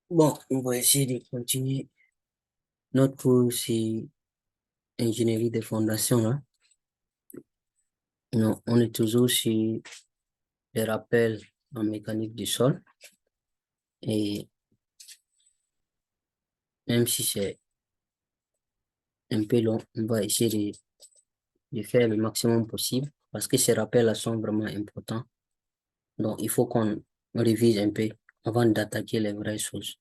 Bon, on va essayer de continuer notre cours sur ingénierie des fondations, là. Non, on est toujours sur les rappels en mécanique du sol. Et même si c'est un peu long, on va essayer de faire le maximum possible parce que ces rappels-là sont vraiment importants. Donc, il faut qu'on révise un peu avant d'attaquer les vraies choses.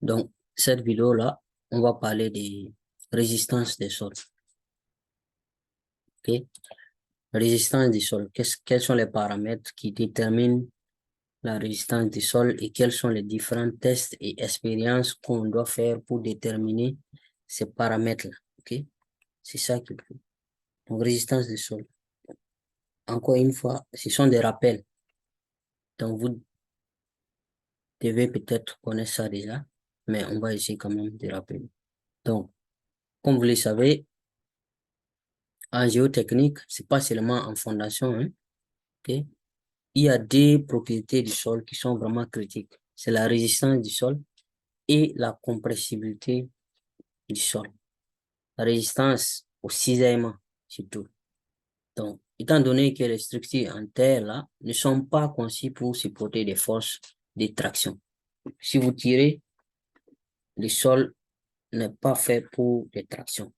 Donc, cette vidéo-là, on va parler des résistances des sols. OK? Résistance du sol. Quels sont les paramètres qui déterminent la résistance du sol et quels sont les différents tests et expériences qu'on doit faire pour déterminer ces paramètres-là. OK? C'est ça qu'il faut. Donc, résistance du sol. Encore une fois, ce sont des rappels. Donc, vous devez peut-être connaître ça déjà, mais on va essayer quand même de rappeler. Donc, comme vous le savez, en géotechnique, c'est pas seulement en fondation, hein, OK? Il y a des propriétés du sol qui sont vraiment critiques. C'est la résistance du sol et la compressibilité du sol. La résistance au cisaillement, surtout. Donc, étant donné que les structures en terre, là, ne sont pas conçues pour supporter des forces de traction. Si vous tirez, le sol n'est pas fait pour des tractions.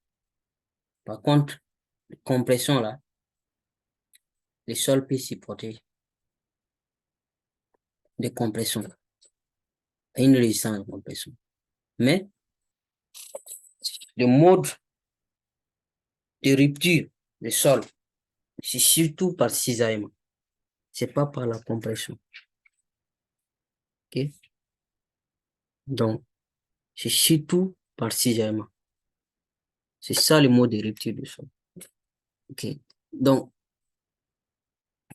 Par contre, la compression, là, le sol peut supporter des compressions, une résistance de compression. Mais le mode de rupture du sol, c'est surtout par cisaillement. C'est pas par la compression. OK? Donc, c'est surtout par cisaillement. C'est ça le mode de rupture du sol. OK? Donc,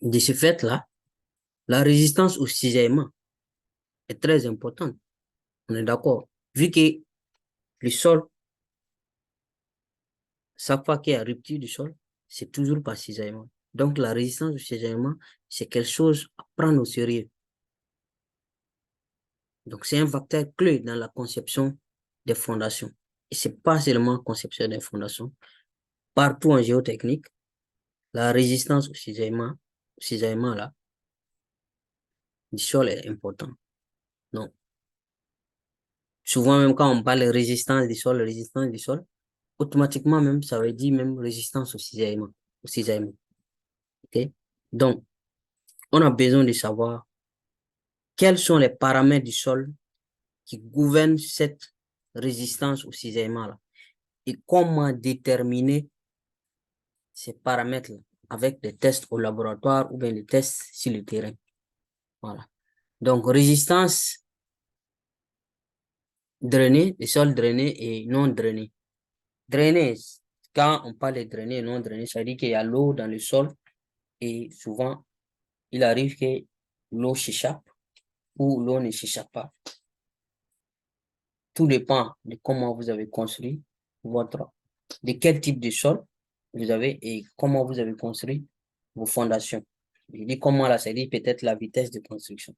de ce fait-là, la résistance au cisaillement est très importante. On est d'accord. Vu que le sol, chaque fois qu'il y a rupture du sol, c'est toujours par cisaillement. Donc, la résistance au cisaillement, c'est quelque chose à prendre au sérieux. Donc, c'est un facteur clé dans la conception des fondations. Et c'est pas seulement conception des fondations. Partout en géotechnique, la résistance au cisaillement là, du sol est important. Donc, souvent même quand on parle de résistance du sol, automatiquement même, ça veut dire même résistance au cisaillement. OK? Donc, on a besoin de savoir quels sont les paramètres du sol qui gouvernent cette résistance au cisaillement là et comment déterminer ces paramètres-là avec des tests au laboratoire ou bien des tests sur le terrain. Voilà. Donc, résistance drainée, les sols drainés et non drainés. Drainé, quand on parle de drainé et non drainé, ça veut dire qu'il y a l'eau dans le sol et souvent, il arrive que l'eau s'échappe ou l'eau ne s'échappe pas. Tout dépend de comment vous avez construit de quel type de sol vous avez et comment vous avez construit vos fondations. Je dis comment là, ça dit peut-être la vitesse de construction.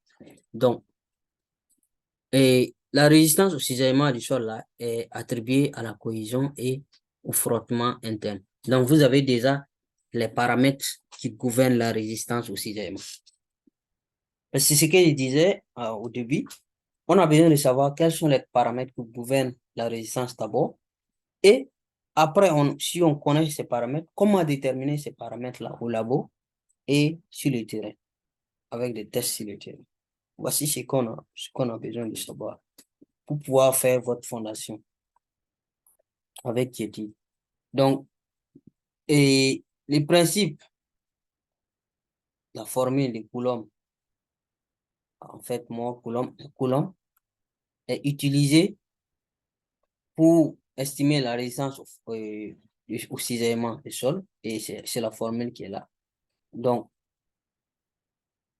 Donc, et la résistance au cisaillement du sol là est attribuée à la cohésion et au frottement interne. Donc, vous avez déjà les paramètres qui gouvernent la résistance au cisaillement. C'est ce que je disais au début. On a besoin de savoir quels sont les paramètres qui gouvernent la résistance d'abord. Et après, si on connaît ces paramètres, comment déterminer ces paramètres-là au labo et sur le terrain, avec des tests sur le terrain. Voici ce qu'on a besoin de savoir pour pouvoir faire votre fondation avec quiétude. Donc, et les principes, la formule de Coulomb, en fait, moi, Coulomb est utilisé pour estimer la résistance au cisaillement des sols, et c'est la formule qui est là. Donc,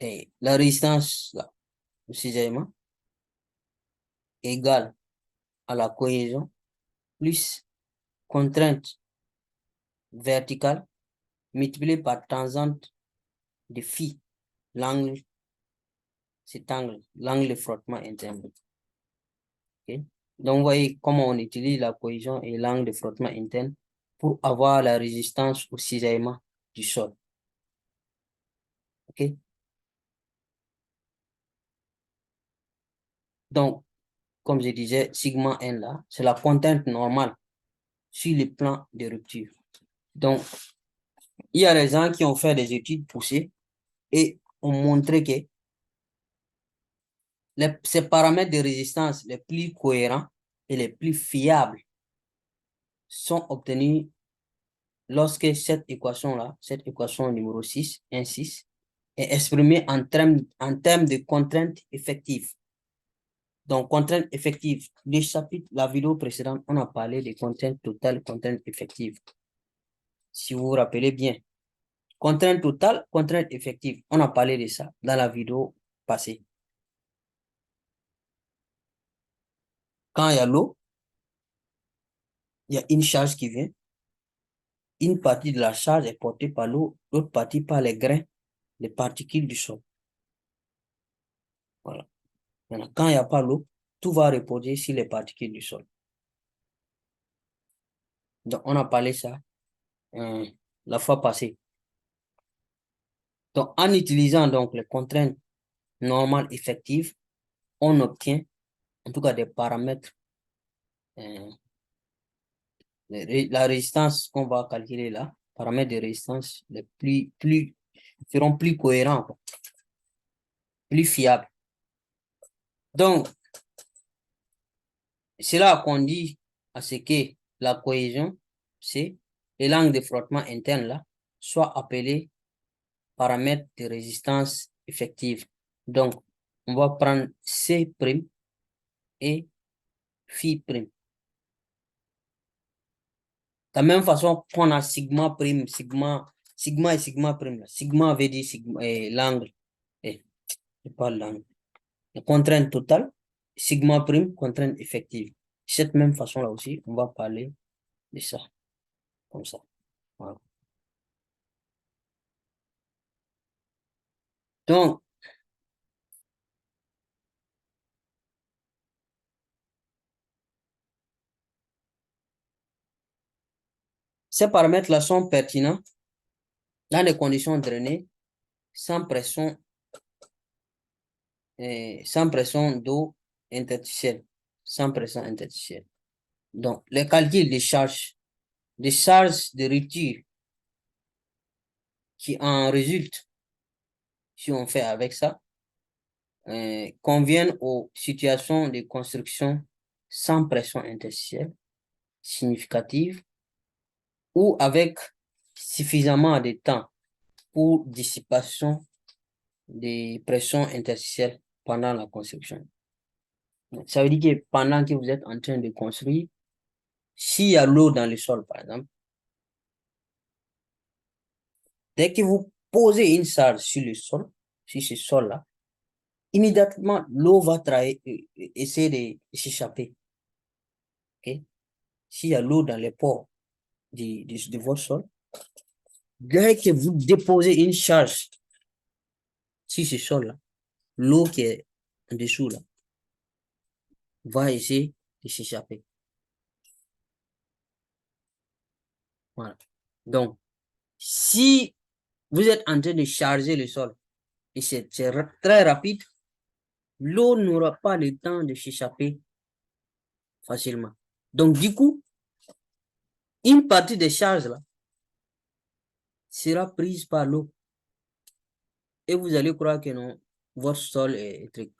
et la résistance là, au cisaillement égale à la cohésion plus contrainte verticale multipliée par tangente de phi, l'angle, cet angle, l'angle de frottement interne. Donc, vous voyez comment on utilise la cohésion et l'angle de frottement interne pour avoir la résistance au cisaillement du sol. OK? Donc, comme je disais, sigma N là, c'est la contrainte normale sur le plan de rupture. Donc, il y a des gens qui ont fait des études poussées et ont montré que ces paramètres de résistance les plus cohérents et les plus fiables sont obtenus lorsque cette équation-là, cette équation numéro 6, 1, 6, est exprimée en termes de contraintes effectives. Donc, contraintes effectives. Le chapitre, la vidéo précédente, on a parlé des contraintes totales, contraintes effectives. Si vous vous rappelez bien. Contrainte totale, contrainte effective. On a parlé de ça dans la vidéo passée. Quand il y a l'eau, il y a une charge qui vient. Une partie de la charge est portée par l'eau, l'autre partie par les grains, les particules du sol. Voilà. Maintenant, quand il n'y a pas l'eau, tout va reposer sur les particules du sol. Donc, on a parlé ça la fois passée. Donc, en utilisant donc les contraintes normales effectives, on obtient en tout cas des paramètres. La résistance qu'on va calculer là, paramètres de résistance les seront plus cohérents, quoi, plus fiables. Donc, cela conduit à ce que la cohésion, c'est et l'angle de frottement interne là, soit appelé paramètre de résistance effective. Donc, on va prendre C' et phi'. De la même façon qu'on a sigma prime, sigma et sigma prime. Là. Sigma veut dire l'angle. C'est pas l'angle. La contrainte totale, sigma prime, contrainte effective. De cette même façon-là aussi, on va parler de ça. Comme ça. Voilà. Donc, ces paramètres-là sont pertinents dans les conditions drainées sans pression d'eau interstitielle. Sans pression interstitielle. Donc, les calculs des charges de rupture qui en résultent, si on fait avec ça, conviennent aux situations de construction sans pression interstitielle significative ou avec suffisamment de temps pour dissipation des pressions interstitielles pendant la construction. Donc, ça veut dire que pendant que vous êtes en train de construire, s'il y a l'eau dans le sol, par exemple, dès que vous posez une charge sur le sol, sur ce sol-là, immédiatement, l'eau va essayer de s'échapper. Okay? S'il y a l'eau dans les pores de votre sol, dès que vous déposez une charge sur ce sol-là, l'eau qui est en dessous là, va essayer de s'échapper. Voilà. Donc, si vous êtes en train de charger le sol et c'est très rapide, l'eau n'aura pas le temps de s'échapper facilement. Donc, du coup, une partie des charges là sera prise par l'eau. Et vous allez croire que non, votre sol est très...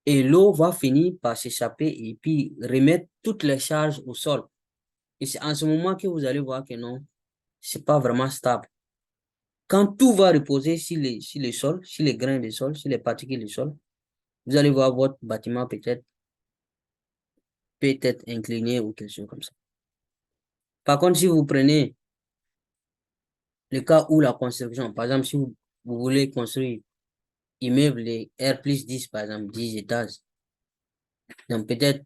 Et l'eau va finir par s'échapper et puis remettre toutes les charges au sol. Et c'est en ce moment que vous allez voir que non, c'est pas vraiment stable. Quand tout va reposer sur le sol, sur les grains de sol, sur les particules du sol, vous allez voir votre bâtiment peut-être incliné ou quelque chose comme ça. Par contre, si vous prenez le cas où la construction, par exemple, si vous voulez construire immeuble de R+10, par exemple, 10 étages, donc peut-être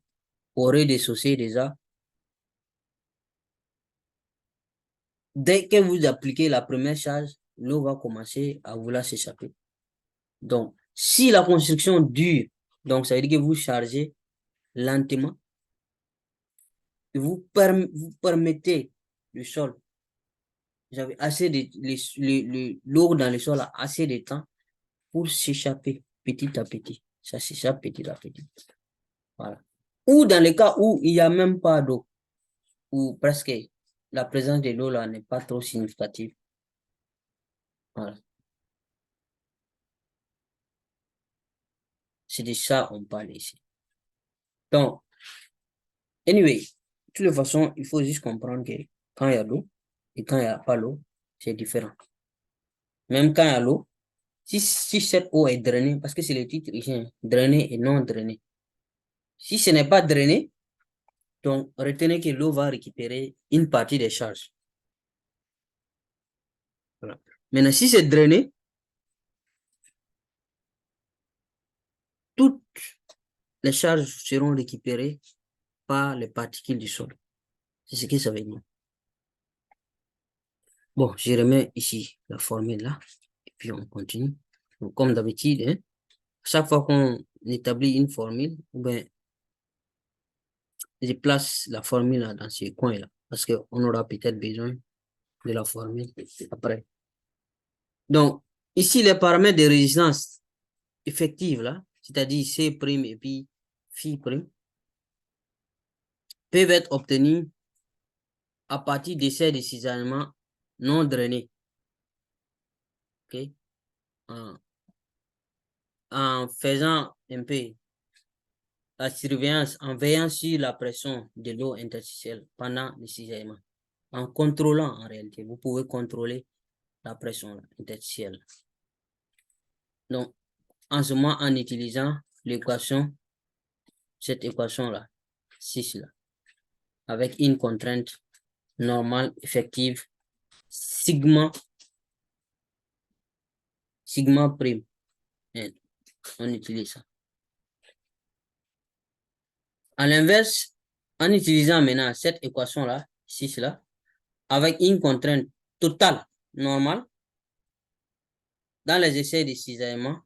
au rez-de-chaussée déjà, dès que vous appliquez la première charge, l'eau va commencer à vouloir s'échapper. Donc, si la construction dure Donc, ça veut dire que vous chargez lentement et vous permettez le sol. Vous avez assez de l'eau dans le sol a assez de temps pour s'échapper petit à petit. Ça s'échappe petit à petit. Voilà. Ou dans le cas où il n'y a même pas d'eau, ou presque la présence de l'eau là n'est pas trop significative. Voilà. C'est de ça on parle ici. Donc, anyway, de toute façon, il faut juste comprendre que quand il y a l'eau et quand il n'y a pas l'eau, c'est différent. Même quand il y a l'eau, si cette eau est drainée, parce que c'est le titre ici, hein, drainée et non drainée. Si ce n'est pas drainé, donc retenez que l'eau va récupérer une partie des charges. Voilà. Maintenant, si c'est drainé, toutes les charges seront récupérées par les particules du sol. C'est ce que ça veut dire. Bon, je remets ici la formule là, et puis on continue. Donc, comme d'habitude, hein, chaque fois qu'on établit une formule, ben, je place la formule là dans ce coin-là, parce qu'on aura peut-être besoin de la formule après. Donc, ici, les paramètres de résistance effective, là, c'est-à-dire C' et puis Φ', peuvent être obtenus à partir d'essais de cisaillement non drainés. Okay? En faisant un peu la surveillance, en veillant sur la pression de l'eau interstitielle pendant le cisaillement. En contrôlant, en réalité, vous pouvez contrôler la pression interstitielle. Donc, en ce moment, en utilisant l'équation, cette équation-là, 6 là, avec une contrainte normale effective, sigma prime. Et on utilise ça. À l'inverse, en utilisant maintenant cette équation-là, 6 là, avec une contrainte totale normale, dans les essais de cisaillement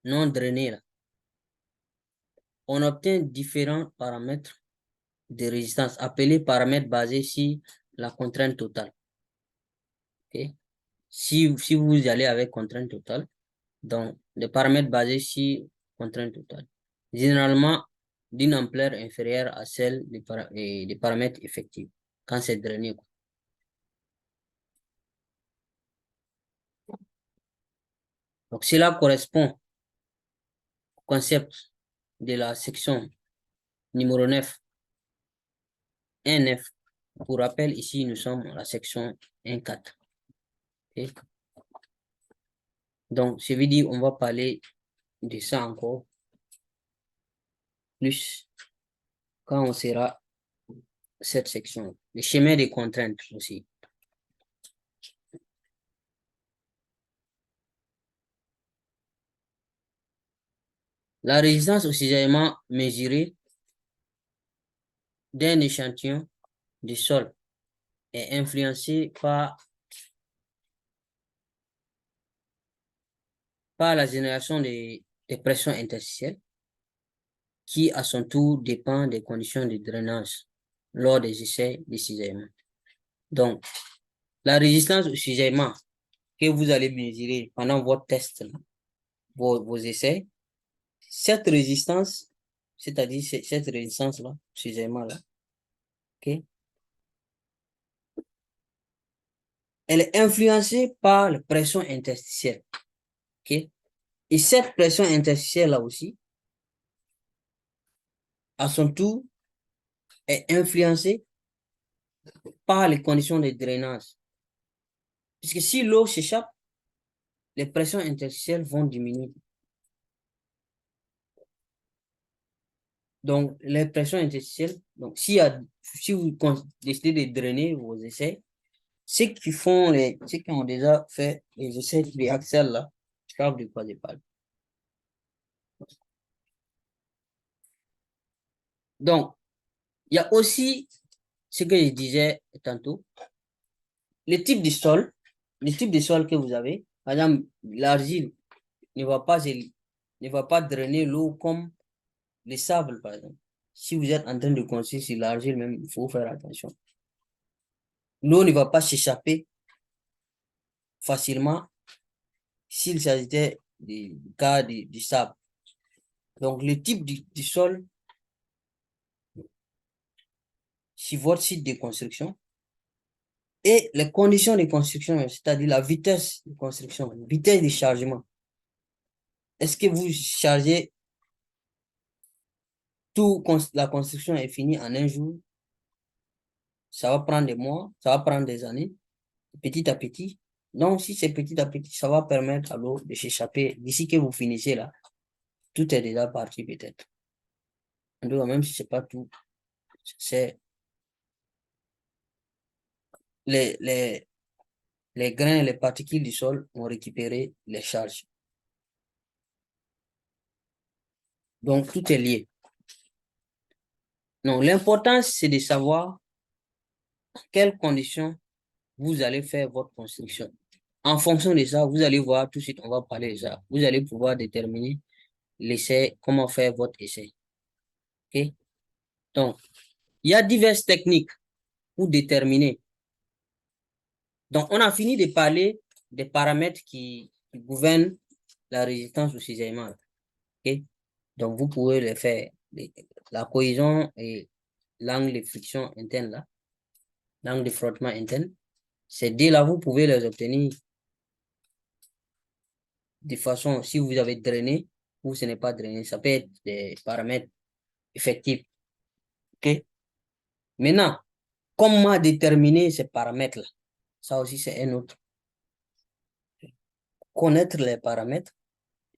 non drainés, là, on obtient différents paramètres de résistance appelés paramètres basés sur la contrainte totale. Okay? Si vous allez avec contrainte totale, donc les paramètres basés sur contrainte totale, généralement d'une ampleur inférieure à celle des paramètres effectifs, quand c'est drainé. Donc cela correspond au concept de la section numéro 9, 1.9. Pour rappel, ici, nous sommes à la section 1.4. Okay? Donc, je veux dire, on va parler de ça encore plus quand on sera cette section. Le chemin des contraintes aussi. La résistance au cisaillement mesurée d'un échantillon du sol est influencée par la génération des pressions interstitielles qui, à son tour, dépend des conditions de drainage lors des essais de cisaillement. Donc, la résistance au cisaillement que vous allez mesurer pendant votre test, vos essais, cette résistance, c'est-à-dire cette résistance-là, cisaillement-là, okay, elle est influencée par la pression interstitielle. Okay? Et cette pression interstitielle-là aussi, à son tour, est influencée par les conditions de drainage. Puisque si l'eau s'échappe, les pressions interstitielles vont diminuer. Donc, les pressions interstitielles, donc si vous décidez de drainer vos essais, ceux qui ont déjà fait les essais de Axel là, je parle de quoi je parle. Donc, il y a aussi ce que je disais tantôt, le type de sol que vous avez. Par exemple, l'argile ne va pas ne va pas drainer l'eau comme le sable, par exemple. Si vous êtes en train de construire sur l'argile, même, il faut faire attention. L'eau ne va pas s'échapper facilement s'il s'agissait du cas du sable. Donc, le type du sol sur votre site de construction et les conditions de construction, c'est-à-dire la vitesse de construction, la vitesse de chargement. Est-ce que vous chargez tout, la construction est finie en un jour? Ça va prendre des mois, ça va prendre des années, petit à petit. Donc, si c'est petit à petit, ça va permettre à l'eau de s'échapper. D'ici que vous finissez là, tout est déjà parti peut-être. En tout cas, même si c'est pas tout, c'est les grains, les particules du sol ont récupéré les charges. Donc, tout est lié. Non, l'important, c'est de savoir dans quelles conditions vous allez faire votre construction. En fonction de ça, vous allez voir tout de suite, on va parler de ça. Vous allez pouvoir déterminer l'essai, comment faire votre essai. OK? Donc, il y a diverses techniques pour déterminer. Donc, on a fini de parler des paramètres qui gouvernent la résistance au cisaillement. OK? Donc, vous pouvez les faire. La cohésion et l'angle de friction interne, là, l'angle de frottement interne, ces deux-là, vous pouvez les obtenir de façon, si vous avez drainé ou ce n'est pas drainé, ça peut être des paramètres effectifs. OK? Maintenant, comment déterminer ces paramètres-là? Ça aussi, c'est un autre. Connaître les paramètres,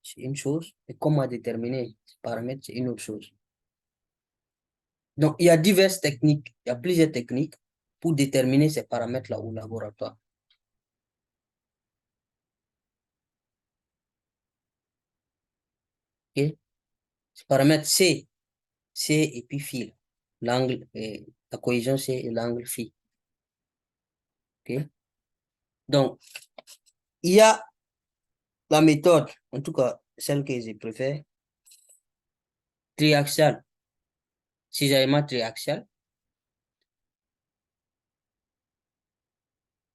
c'est une chose, et comment déterminer ces paramètres, c'est une autre chose. Donc, il y a diverses techniques, il y a plusieurs techniques pour déterminer ces paramètres-là au laboratoire. OK? Ces paramètres C et puis phi. L'angle, la cohésion C et l'angle phi. OK? Donc, il y a la méthode, en tout cas, celle que je préfère, triaxial, cisaillement triaxial.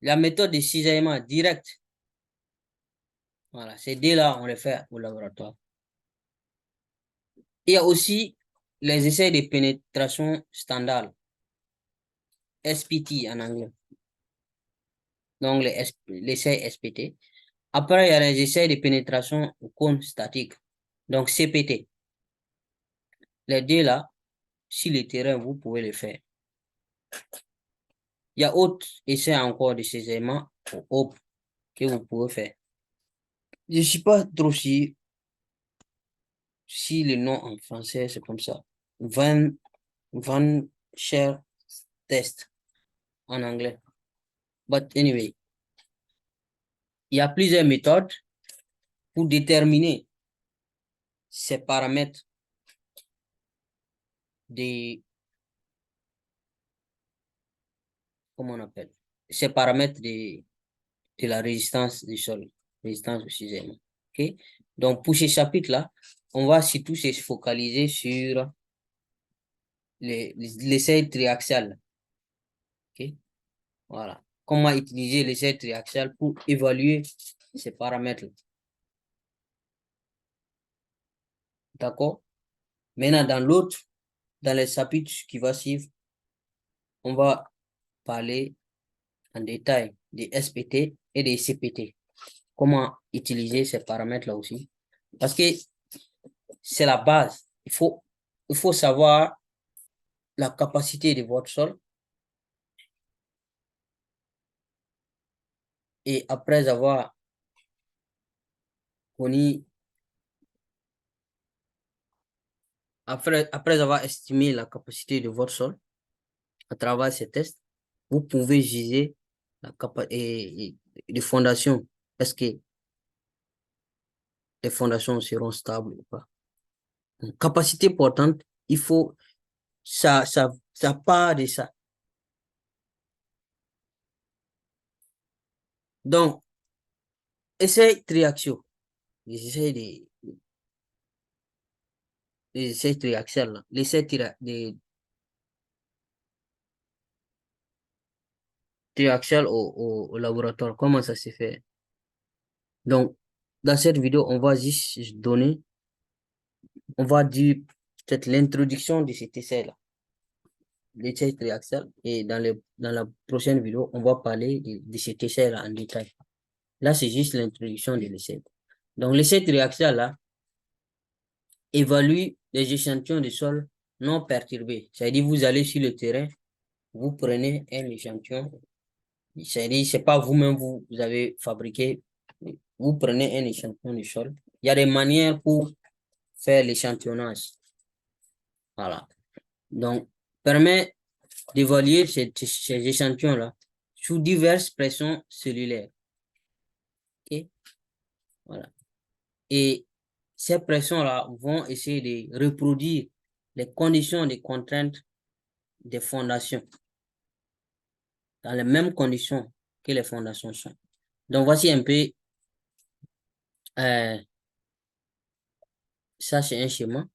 La méthode de cisaillement direct, voilà, ces deux-là, on les fait au laboratoire. Il y a aussi les essais de pénétration standard, SPT en anglais. Donc, l'essai SPT. Après, il y a les essais de pénétration au cône statique, donc CPT. Les deux là, sur le terrain, vous pouvez les faire. Il y a autres essais encore de cisaillement au que vous pouvez faire. Je ne suis pas trop sûr si le nom en français, c'est comme ça. Van Scher test en anglais. But anyway, il y a plusieurs méthodes pour déterminer ces paramètres de, comment on appelle, ces paramètres de la résistance du sol, résistance au cisaillement. OK? Donc, pour ce chapitre-là, on va surtout se focaliser sur l'essai triaxial. OK? Voilà. Comment utiliser l'essai triaxial pour évaluer ces paramètres. D'accord? Maintenant, dans les chapitres qui vont suivre, on va parler en détail des SPT et des CPT. Comment utiliser ces paramètres-là aussi. Parce que c'est la base. Il faut savoir la capacité de votre sol. Et après avoir connu, après avoir estimé la capacité de votre sol, à travers ces tests, vous pouvez juger la capacité de fondation. Est-ce que les fondations seront stables ou pas? Donc, capacité portante, il faut, ça part de ça. Donc, essai triaxiaux. J'essaie de les essais triaxiales, là. L'essai triaxial au laboratoire, comment ça s'est fait? Donc, dans cette vidéo, on va juste donner, on va dire peut-être l'introduction de cet essai-là, l'essai triaxial. Et dans la prochaine vidéo, on va parler de cet essai-là en détail. Là, c'est juste l'introduction de l'essai. Donc, l'essai triaxial, là, évalue les échantillons de sol non perturbés. C'est-à-dire, vous allez sur le terrain, vous prenez un échantillon. C'est-à-dire, c'est pas vous-même, vous avez fabriqué. Vous prenez un échantillon de sol. Il y a des manières pour faire l'échantillonnage. Voilà. Donc, permet d'évaluer ces échantillons-là sous diverses pressions cellulaires. OK? Voilà. Et ces pressions-là vont essayer de reproduire les conditions de contrainte des fondations dans les mêmes conditions que les fondations sont. Donc, voici un peu, ça c'est un schéma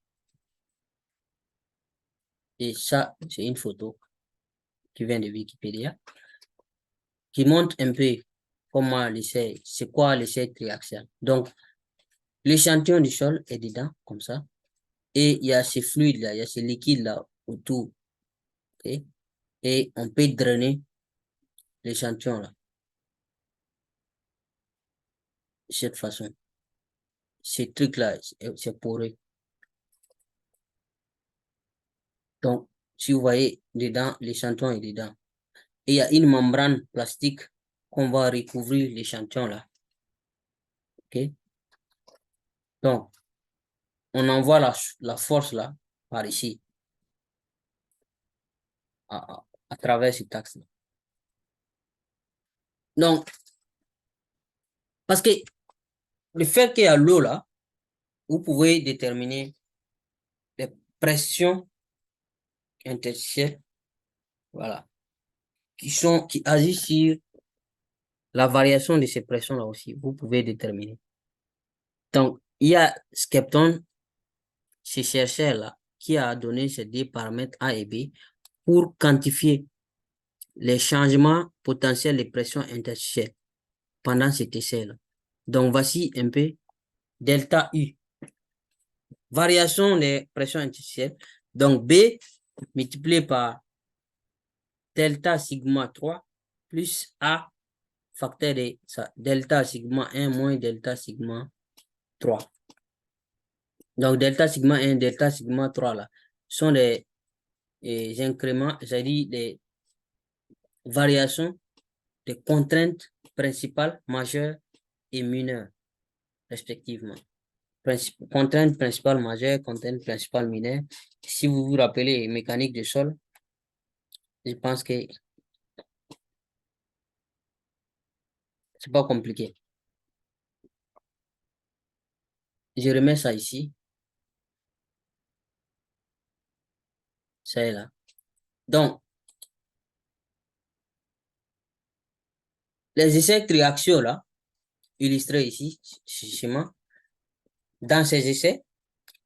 et ça c'est une photo qui vient de Wikipédia qui montre un peu comment l'essai, c'est quoi l'essai triaxial. Donc, l'échantillon du sol est dedans, comme ça, et il y a ces fluides-là, il y a ces liquides-là autour, ok? Et on peut drainer l'échantillon-là, de cette façon. Ces trucs-là, c'est poreux. Donc, si vous voyez dedans, l'échantillon est dedans. Et il y a une membrane plastique qu'on va recouvrir l'échantillon là. OK? Donc, on envoie la force là, par ici, à travers cet axe-là. Donc, parce que le fait qu'il y a l'eau là, vous pouvez déterminer les pressions interstitielles, voilà, qui agissent sur la variation de ces pressions-là aussi. Vous pouvez déterminer. Donc, il y a Skepton, ce chercheur-là, qui a donné ces deux paramètres A et B pour quantifier les changements potentiels de pression interstitielle pendant cet essai-là. Donc, voici un peu delta U. Variation des pressions interstitielles. Donc, B multiplié par delta sigma 3 plus A facteur de ça, delta sigma 1 moins delta sigma 3. Donc, delta sigma 1, delta sigma 3 là, sont les incréments, c'est-à-dire des variations des contraintes principales, majeures et mineures, respectivement. Contrainte principale majeure, contrainte principale mineure. Si vous vous rappelez mécanique de sol, je pense que c'est pas compliqué. Je remets ça ici. Ça est là. Donc, les essais triaxiaux là, illustrés ici, schéma, dans ces essais,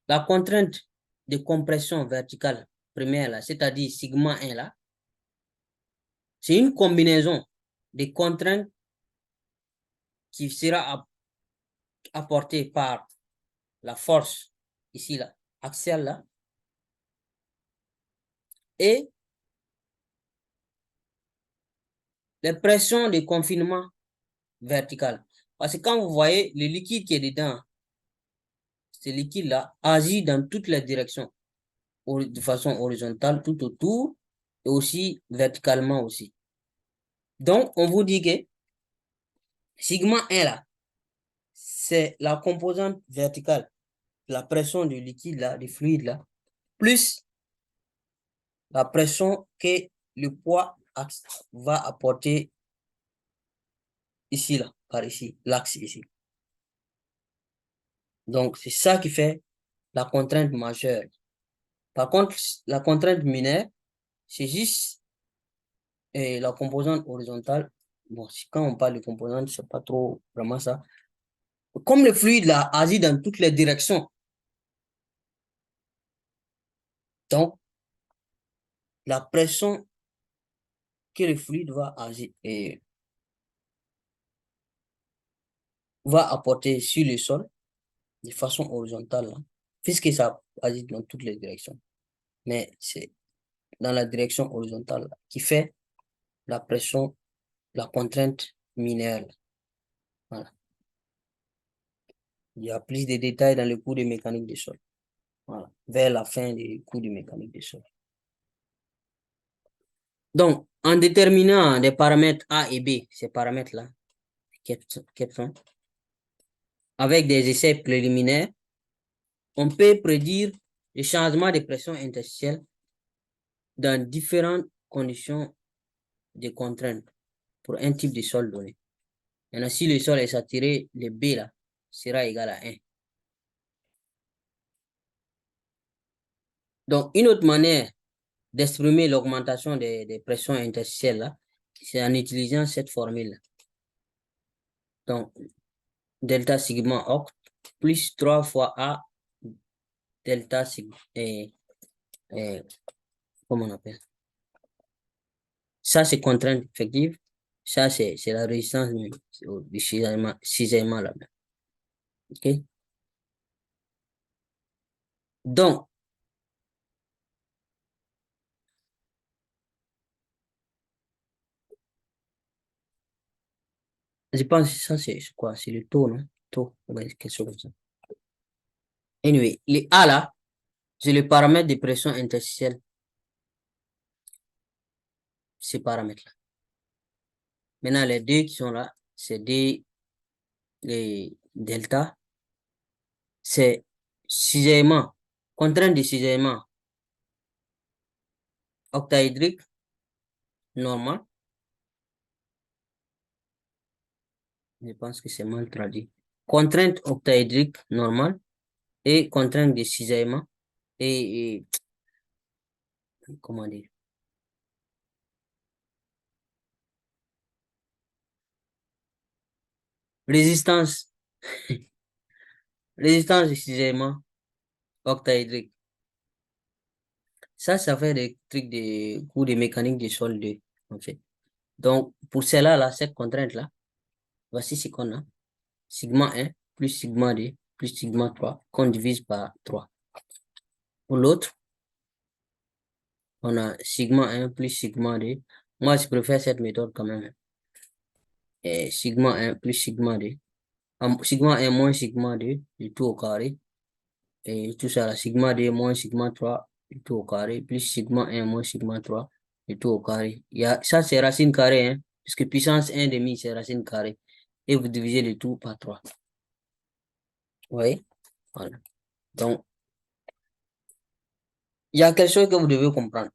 la contrainte de compression verticale première là, c'est-à-dire sigma 1 là, c'est une combinaison de contraintes qui sera apportée par la force ici là, axiale là, et les pressions de confinement vertical. Parce que quand vous voyez le liquide qui est dedans, ce liquide-là agit dans toutes les directions, de façon horizontale, tout autour, et aussi verticalement aussi. Donc, on vous dit que sigma 1 là, c'est la composante verticale, la pression du liquide là, du fluide là, plus la pression que le poids va apporter ici là, par ici, l'axe ici. Donc, c'est ça qui fait la contrainte majeure. Par contre, la contrainte mineure, c'est juste la composante horizontale. Bon, quand on parle de composante, c'est pas trop vraiment ça. Comme le fluide là agit dans toutes les directions, Donc, la pression que le fluide va agir et va apporter sur le sol de façon horizontale, là, puisque ça agit dans toutes les directions. Mais c'est dans la direction horizontale là, qui fait la pression, la contrainte minéale. Voilà. Il y a plus de détails dans le cours de mécanique des sols. Voilà. Vers la fin du cours de mécanique des sols. Donc, en déterminant des paramètres A et B, ces paramètres-là, avec des essais préliminaires, on peut prédire le changement de pression interstitielle dans différentes conditions de contrainte pour un type de sol donné. Maintenant, si le sol est saturé, le B là sera égal à 1. Donc, une autre manière d'exprimer l'augmentation des pressions interstitielles là, c'est en utilisant cette formule. Donc, delta sigma oct plus 3 fois A delta sigma. Comment on appelle? Ça, c'est contrainte effective. Ça, c'est la résistance du cisaillement là. OK? Donc, je pense que ça, c'est quoi? C'est le taux, non? Taux, ouais, quelque chose comme ça. Anyway, les A là, c'est le paramètre de pression interstitielle. Ces paramètres-là. Maintenant, les deux qui sont là, c'est les delta. C'est cisaillement, contrainte de cisaillement octaédrique normal. Je pense que c'est mal traduit. Contrainte octaédrique normale et contrainte de cisaillement et comment dire? Résistance, résistance de cisaillement octaédrique. Ça fait des trucs de cours de mécanique des sols 2, en fait. Donc, pour cela, là, cette contrainte-là, voici ce qu'on a. Sigma 1 plus sigma 2 plus sigma 3 qu'on divise par 3. Pour l'autre, on a sigma 1 plus sigma 2. Moi, je préfère cette méthode quand même. Et sigma 1 plus sigma 2. Sigma 1 moins sigma 2, du tout au carré. Et tout ça, là, sigma 2 moins sigma 3, du tout au carré, plus sigma 1 moins sigma 3, du tout au carré. Ça, c'est racine carrée, hein, puisque puissance 1 demi, c'est racine carrée. Et vous divisez le tout par 3. Vous voyez? Voilà. Donc, il y a quelque chose que vous devez comprendre.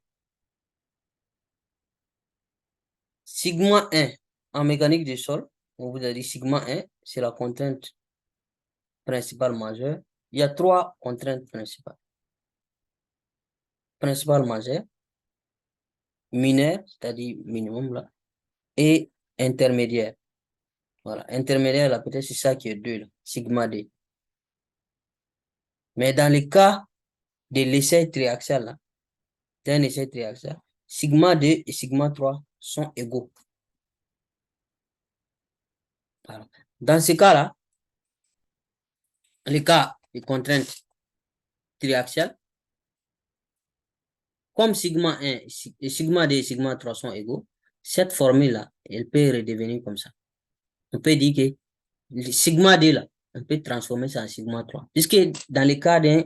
Sigma 1, en mécanique du sol, on vous a dit sigma 1, c'est la contrainte principale majeure. Il y a 3 contraintes principales. Principale majeure, mineure, c'est-à-dire minimum là, et intermédiaire. Voilà, intermédiaire là, peut-être c'est ça qui est 2 là, sigma D. Mais dans le cas de l'essai triaxial là, d'un essai triaxial, sigma 2 et sigma 3 sont égaux. Voilà. Dans ce cas-là, le cas de contrainte triaxiale, comme sigma 1, sigma 2 et sigma 3 sont égaux, cette formule-là, elle peut redevenir comme ça. On peut dire que le sigma 2 là, on peut transformer ça en sigma 3. Puisque dans le cas d'un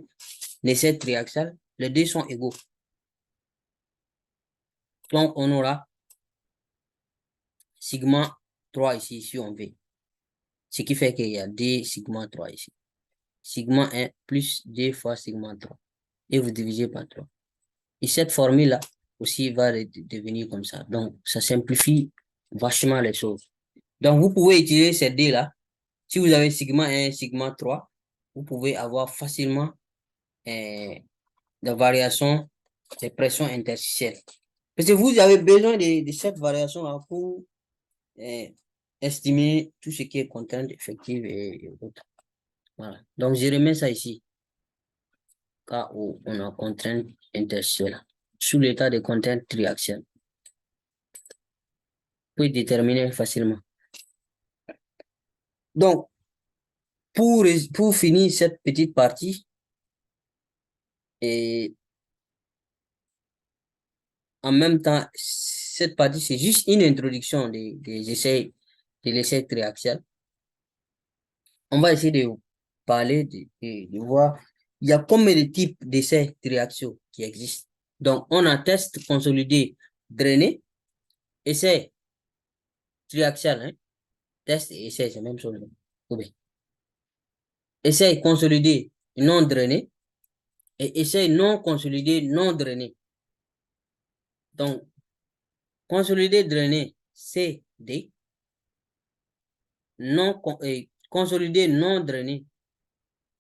essai triaxial, les deux sont égaux. Donc, on aura sigma 3 ici, si on veut. Ce qui fait qu'il y a D sigma 3 ici. Sigma 1 plus D fois sigma 3. Et vous divisez par 3. Et cette formule-là aussi va devenir comme ça. Donc, ça simplifie vachement les choses. Donc, vous pouvez utiliser ces D-là. Si vous avez sigma 1, sigma 3, vous pouvez avoir facilement des variations des pressions interstitielles. Parce que vous avez besoin de cette variation-là pour estimer tout ce qui est contrainte effective et autres. Voilà. Donc, je remets ça ici, cas où on a contrainte interstitielle. Sous l'état de contrainte triaxiale. Vous pouvez déterminer facilement. Donc, pour finir cette petite partie, et en même temps, cette partie, c'est juste une introduction des essais, de l'essai triaxial. On va essayer de parler, de voir, il y a combien de types d'essais triaxiaux qui existent. Donc, on a test consolidé drainé, essai triaxial, hein? Test et essai, c'est même chose. Oui. Essai consolidé non drainé et essai non consolidé non drainé. Donc, consolidé drainé, CD, non, consolidé non drainé,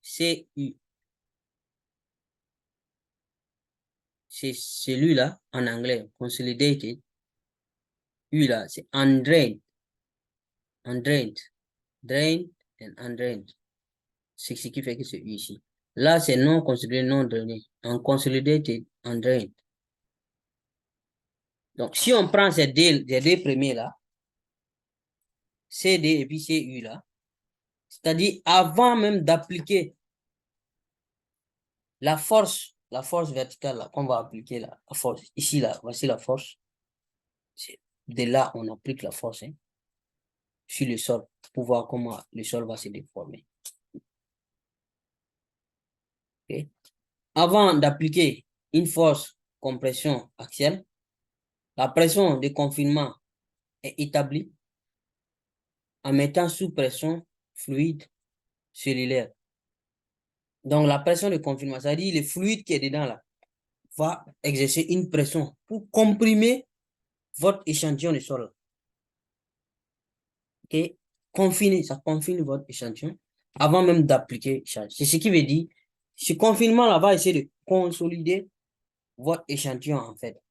CU. C'est celui-là en anglais, consolidated. U là, c'est undrained, undrained, drained and undrained. C'est ce qui fait que c'est U ici. Là, c'est non consolidé non drainé, unconsolidated, undrained. Donc, si on prend ces deux premiers là, CD et puis CU là, c'est-à-dire avant même d'appliquer la force verticale là, qu'on va appliquer là, la force, ici là, voici la force. De là, on applique la force hein, sur le sol pour voir comment le sol va se déformer. Okay? Avant d'appliquer une force compression axiale, la pression de confinement est établie en mettant sous pression fluide cellulaire. Donc, la pression de confinement, c'est-à-dire le fluide qui est dedans là, va exercer une pression pour comprimer votre échantillon de sol. Ok? Confiner, ça confine votre échantillon avant même d'appliquer charge. C'est ce qui veut dire, ce confinement-là va essayer de consolider votre échantillon en fait.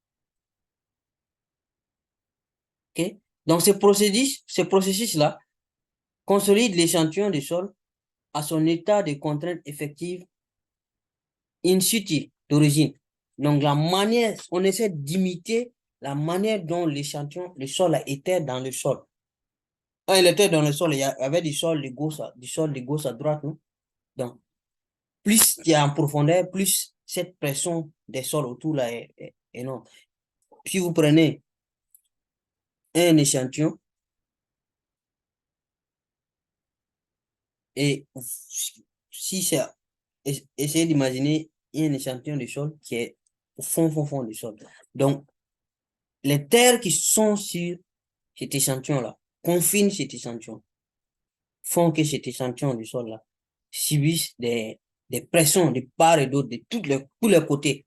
Ok? Donc, ce processus-là consolide l'échantillon de sol à son état de contrainte effective in situ d'origine. Donc, la manière, on essaie d'imiter la manière dont l'échantillon, le sol était dans le sol. Quand il était dans le sol, il y avait du sol de gauche à droite, non? Donc, plus il y a en profondeur, plus cette pression des sols autour là est énorme. Puis vous prenez un échantillon et si c'est, essayez d'imaginer un échantillon de sol qui est au fond du sol. Donc, les terres qui sont sur cet échantillon-là confinent cet échantillon, font que cet échantillon du sol-là subisse des pressions de part et d'autre, de tous les côtés.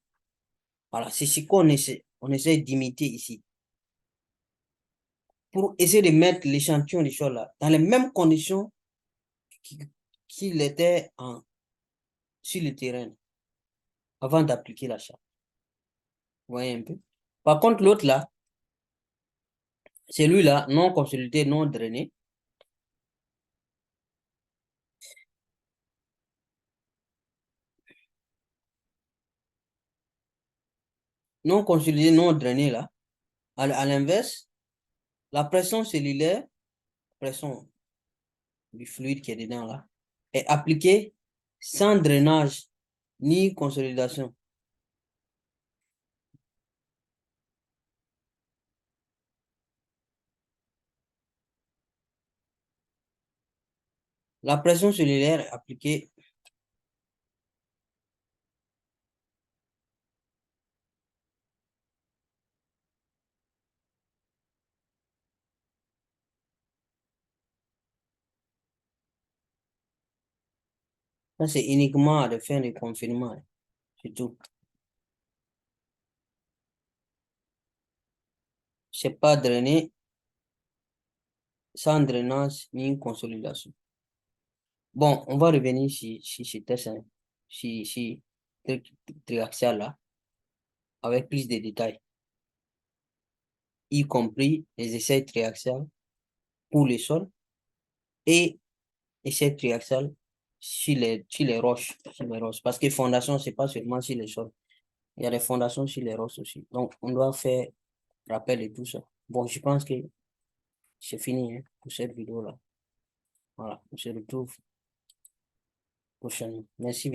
Voilà, c'est ce qu'on essaie d'imiter ici. Pour essayer de mettre l'échantillon du sol-là dans les mêmes conditions qu'il était sur le terrain avant d'appliquer la charge. Vous voyez un peu? Par contre, l'autre là, celui-là, non consolidé, non drainé, non consolidé, non drainé là, à l'inverse, la pression cellulaire, pression du fluide qui est dedans là, est appliquée sans drainage ni consolidation. La pression cellulaire est appliquée ça c'est uniquement à la fin du confinement, c'est tout. C'est pas drainé sans drainage ni consolidation. Bon, on va revenir sur ce test, hein, sur triaxial là, avec plus de détails, y compris les essais triaxial pour les sols et essais triaxial sur les roches, parce que fondation, c'est pas seulement sur les sols. Il y a des fondations sur les rocks aussi. Donc, on doit faire rappel de tout ça. Bon, je pense que c'est fini hein, pour cette vidéo-là. Voilà, on se retrouve prochainement. Merci.